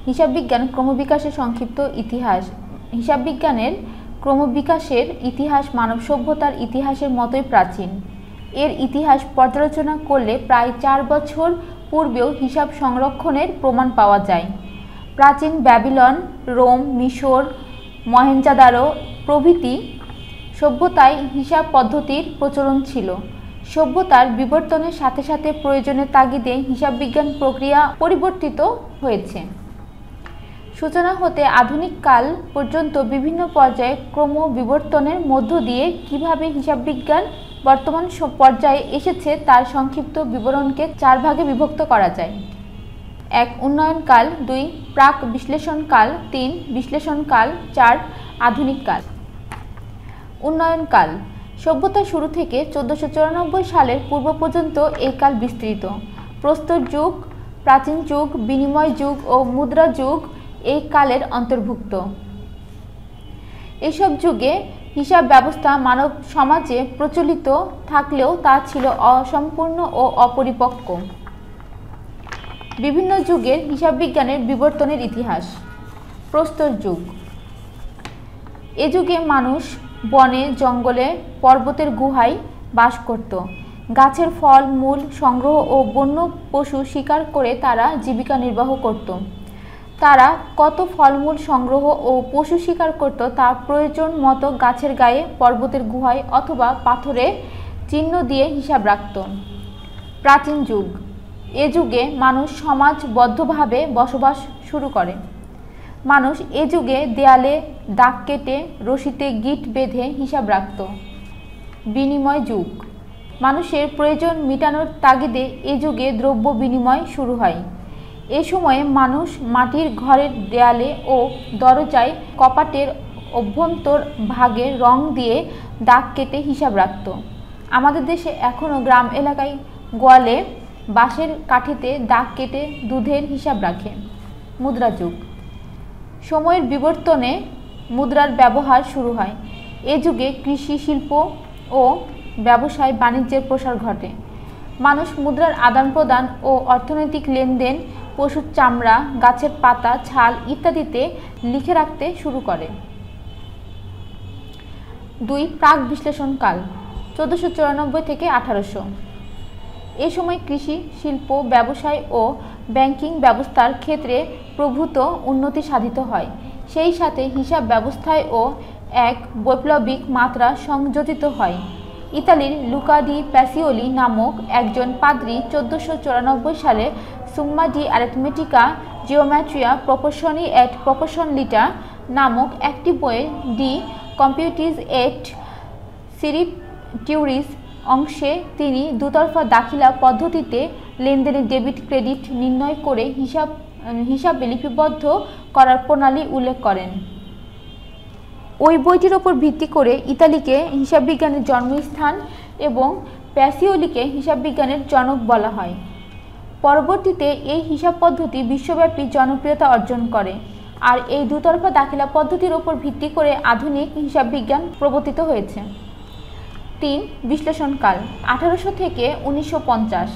হিসাব বিজ্ঞান ক্রমবিকাশের সংক্ষিপ্ত ইতিহাস। হিসাব বিজ্ঞানের ক্রমবিকাশের ইতিহাস মানব সভ্যতার ইতিহাসের মতোই প্রাচীন। এর ইতিহাস পর্যালোচনা করলে প্রায় 4 বছর পূর্বেও হিসাব সংরক্ষণের প্রমাণ পাওয়া যায়। প্রাচীন ব্যাবিলন, রোম, মিশর, মহেঞ্জোদারো প্রভৃতি সভ্যতায় হিসাব পদ্ধতির প্রচলন ছিল। সভ্যতার বিবর্তনের সাথে সাথে প্রয়োজনের তাগিদে হিসাব বিজ্ঞান প্রক্রিয়া পরিবর্তিত হয়েছে। সূচনা হতে আধুনিক কাল পর্যন্ত বিভিন্ন পর্যায়ে ক্রম বিবর্তনের মধ্য দিয়ে কিভাবে হিসাব বিজ্ঞান বর্তমান পর্যায়ে এসেছে তার সংক্ষিপ্ত বিবরণকে 4 ভাগে বিভক্ত করা যায়। 1. উন্নয়নকাল, 2. প্রাক বিশ্লেষণকাল, 3. বিশ্লেষণকাল, 4. আধুনিক কাল। উন্নয়নকাল সভ্যতার শুরু থেকে 1494 সালের পূর্ব পর্যন্ত এই কাল বিস্তৃত। প্রস্তর যুগ, প্রাচীন যুগ, বিনিময় যুগ ও মুদ্রা যুগ এই কালের অন্তর্ভুক্ত। এসব যুগে হিসাব ব্যবস্থা মানব সমাজে প্রচলিত থাকলেও তা ছিল অসম্পূর্ণ ও অপরিপক্ক। বিভিন্ন যুগের হিসাব বিজ্ঞানের বিবর্তনের ইতিহাস। প্রস্তর যুগ। এ যুগে মানুষ বনে, জঙ্গলে, পর্বতের গুহায় বাস করত। গাছের ফল মূল সংগ্রহ ও বন্য পশু শিকার করে তারা জীবিকা নির্বাহ করত। তারা কত ফলমূল সংগ্রহ ও পশু শিকার করত তা প্রয়োজন মতো গাছের গায়ে, পর্বতের গুহায় অথবা পাথরে চিহ্ন দিয়ে হিসাব রাখত। প্রাচীন যুগ। এ যুগে মানুষ সমাজবদ্ধভাবে বসবাস শুরু করে। মানুষ এ যুগে দেয়ালে দাগ কেটে রশিতে গিট বেঁধে হিসাব রাখত। বিনিময় যুগ। মানুষের প্রয়োজন মেটানোর তাগিদে এ যুগে দ্রব্য বিনিময় শুরু হয়। এ সময়ে মানুষ মাটির ঘরের দেয়ালে ও দরজায় কপাটের অভ্যন্তর ভাগে রং দিয়ে দাগ কেটে হিসাব রাখত। আমাদের দেশে এখনও গ্রাম এলাকায় গোয়ালে বাঁশের কাঠিতে দাগ কেটে দুধের হিসাব রাখে। মুদ্রা যুগ। সময়ের বিবর্তনে মুদ্রার ব্যবহার শুরু হয়। এ যুগে কৃষি, শিল্প ও ব্যবসায় বাণিজ্যের প্রসার ঘটে। মানুষ মুদ্রার আদান প্রদান ও অর্থনৈতিক লেনদেন পশুর চামড়া, গাছের পাতা, ছাল ইত্যাদিতে লিখে রাখতে শুরু করে। 2. প্রাক বিশ্লেষণকাল 1494 থেকে 1800। এ সময় কৃষি, শিল্প, ব্যবসায় ও ব্যাংকিং ব্যবস্থার ক্ষেত্রে প্রভূত উন্নতি সাধিত হয়। সেই সাথে হিসাব ব্যবস্থায়ও এক বৈপ্লবিক মাত্রা সংযোজিত হয়। ইতালির লুকা দি প্যাসিওলি নামক একজন পাদ্রী 1494 সালে সুম্মা ডি অ্যারিথমেটিকা জিওমেট্রিয়া প্রপোর্শনি এট প্রপোর্শনলিটা নামক একটি বইয়ে ডি কম্পিউটিস এট সিরিটিউরিস অংশে তিনি দুতরফা দাখিলা পদ্ধতিতে লেনদেনের ডেবিট ক্রেডিট নির্ণয় করে হিসাবে লিপিবদ্ধ করার প্রণালী উল্লেখ করেন। ওই বইটির ওপর ভিত্তি করে ইতালিকে হিসাব বিজ্ঞানের জন্মস্থান এবং প্যাসিওলিকে হিসাব বিজ্ঞানের জনক বলা হয়। পরবর্তীতে এই হিসাব পদ্ধতি বিশ্বব্যাপী জনপ্রিয়তা অর্জন করে, আর এই দুতরফা দাখিলা পদ্ধতির ওপর ভিত্তি করে আধুনিক হিসাব বিজ্ঞান প্রবর্তিত হয়েছে। 3. বিশ্লেষণকাল 1800 থেকে 1950।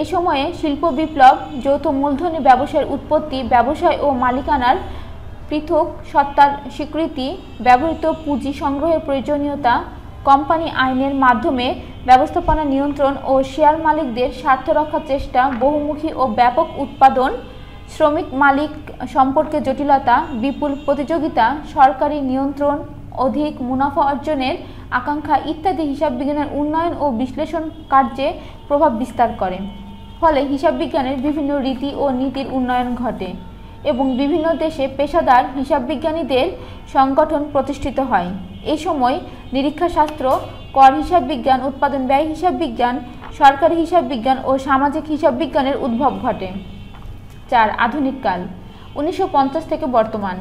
এ সময়ে শিল্প বিপ্লব, যৌথ মূলধনী ব্যবসায়ের উৎপত্তি, ব্যবসায় ও মালিকানার পৃথক সত্তার স্বীকৃতি, ব্যবহৃত পুঁজি সংগ্রহের প্রয়োজনীয়তা, কোম্পানি আইনের মাধ্যমে ব্যবস্থাপনা নিয়ন্ত্রণ ও শেয়ার মালিকদের স্বার্থ রক্ষার চেষ্টা, বহুমুখী ও ব্যাপক উৎপাদন, শ্রমিক মালিক সম্পর্কে জটিলতা, বিপুল প্রতিযোগিতা, সরকারি নিয়ন্ত্রণ, অধিক মুনাফা অর্জনের আকাঙ্ক্ষা ইত্যাদি হিসাব বিজ্ঞানের উন্নয়ন ও বিশ্লেষণ কার্যে প্রভাব বিস্তার করে। ফলে হিসাব বিজ্ঞানের বিভিন্ন রীতি ও নীতির উন্নয়ন ঘটে এবং বিভিন্ন দেশে পেশাদার হিসাব বিজ্ঞানীদের সংগঠন প্রতিষ্ঠিত হয়। এই সময় নিরীক্ষাশাস্ত্র, কর হিসাব বিজ্ঞান, উৎপাদন ব্যয় হিসাব বিজ্ঞান, সরকারি হিসাব বিজ্ঞান ও সামাজিক হিসাব বিজ্ঞানের উদ্ভব ঘটে। 4. আধুনিক কাল 1950 থেকে বর্তমান।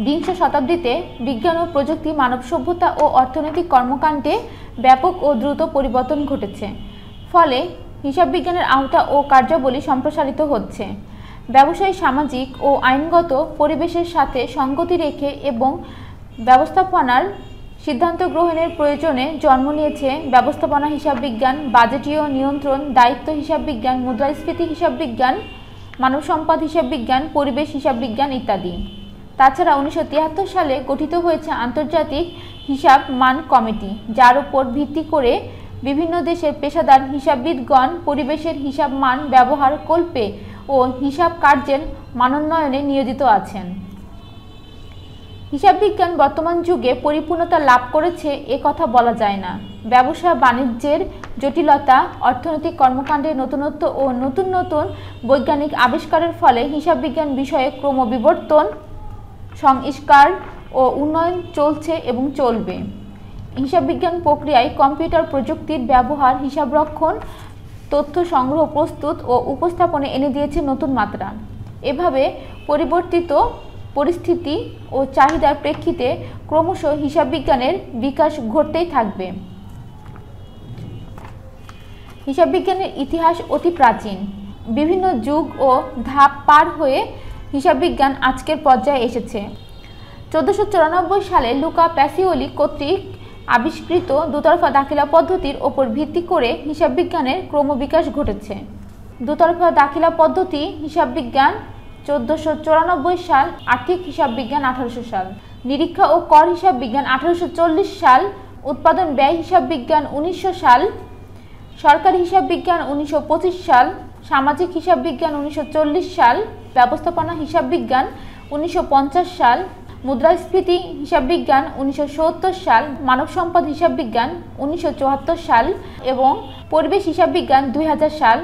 বিংশ শতাব্দীতে বিজ্ঞান ও প্রযুক্তি মানব সভ্যতা ও অর্থনৈতিক কর্মকাণ্ডে ব্যাপক ও দ্রুত পরিবর্তন ঘটেছে। ফলে হিসাব বিজ্ঞানের আওতা ও কার্যাবলী সম্প্রসারিত হচ্ছে। ব্যবসায়ী, সামাজিক ও আইনগত পরিবেশের সাথে সঙ্গতি রেখে এবং ব্যবস্থাপনার সিদ্ধান্ত গ্রহণের প্রয়োজনে জন্ম নিয়েছে ব্যবস্থাপনা হিসাব বিজ্ঞান, বাজেটীয় নিয়ন্ত্রণ, দায়িত্ব হিসাব বিজ্ঞান, মুদ্রাস্ফীতি হিসাব বিজ্ঞান, মানব সম্পদ হিসাব বিজ্ঞান, পরিবেশ হিসাব বিজ্ঞান ইত্যাদি। তাছাড়া 1973 সালে গঠিত হয়েছে আন্তর্জাতিক হিসাব মান কমিটি, যার উপর ভিত্তি করে বিভিন্ন দেশের পেশাদার হিসাববিদগণ পরিবেশের হিসাব মান ব্যবহার কল্পে ও হিসাব কার্যের মানোন্নয়নে নিয়োজিত আছেন। হিসাব বিজ্ঞান বর্তমান যুগে পরিপূর্ণতা লাভ করেছে এ কথা বলা যায় না। ব্যবসা বাণিজ্যের জটিলতা, অর্থনৈতিক কর্মকাণ্ডের নতুনত্ব ও নতুন নতুন বৈজ্ঞানিক আবিষ্কারের ফলে হিসাব বিজ্ঞান বিষয়ে ক্রমবিবর্তন, সংস্কার ও উন্নয়ন চলছে এবং চলবে। হিসাব বিজ্ঞান প্রক্রিয়ায় কম্পিউটার প্রযুক্তির ব্যবহার হিসাবরক্ষণ, তথ্য সংগ্রহ, প্রস্তুত ও উপস্থাপনে এনে দিয়েছে নতুন মাত্রা। এভাবে পরিবর্তিত পরিস্থিতি ও চাহিদার প্রেক্ষিতে ক্রমশ হিসাব বিজ্ঞানের বিকাশ ঘটতেই থাকবে। হিসাব বিজ্ঞানের ইতিহাস অতি প্রাচীন। বিভিন্ন যুগ ও ধাপ পার হয়ে হিসাব বিজ্ঞান আজকের পর্যায়ে এসেছে। 1494 সালে লুকা প্যাসিওলি কর্তৃক আবিষ্কৃত দুতরফা দাখিলা পদ্ধতির ওপর ভিত্তি করে হিসাব বিজ্ঞানের ক্রমবিকাশ ঘটেছে। দুতরফা দাখিলা পদ্ধতি হিসাব বিজ্ঞান 1494 সাল, আর্থিক হিসাব বিজ্ঞান 1800 সাল, নিরীক্ষা ও কর হিসাব বিজ্ঞান 1840 সাল, উৎপাদন ব্যয় হিসাব বিজ্ঞান 1900 সাল, সরকারি হিসাব বিজ্ঞান 1925 সাল, সামাজিক হিসাব বিজ্ঞান 1940 সাল, ব্যবস্থাপনা হিসাব বিজ্ঞান 1950 সাল, মুদ্রাস্ফীতি হিসাব বিজ্ঞান 1970 সাল, মানব সম্পদ হিসাব বিজ্ঞান 1974 সাল এবং পরিবেশ হিসাব বিজ্ঞান 2000 সাল।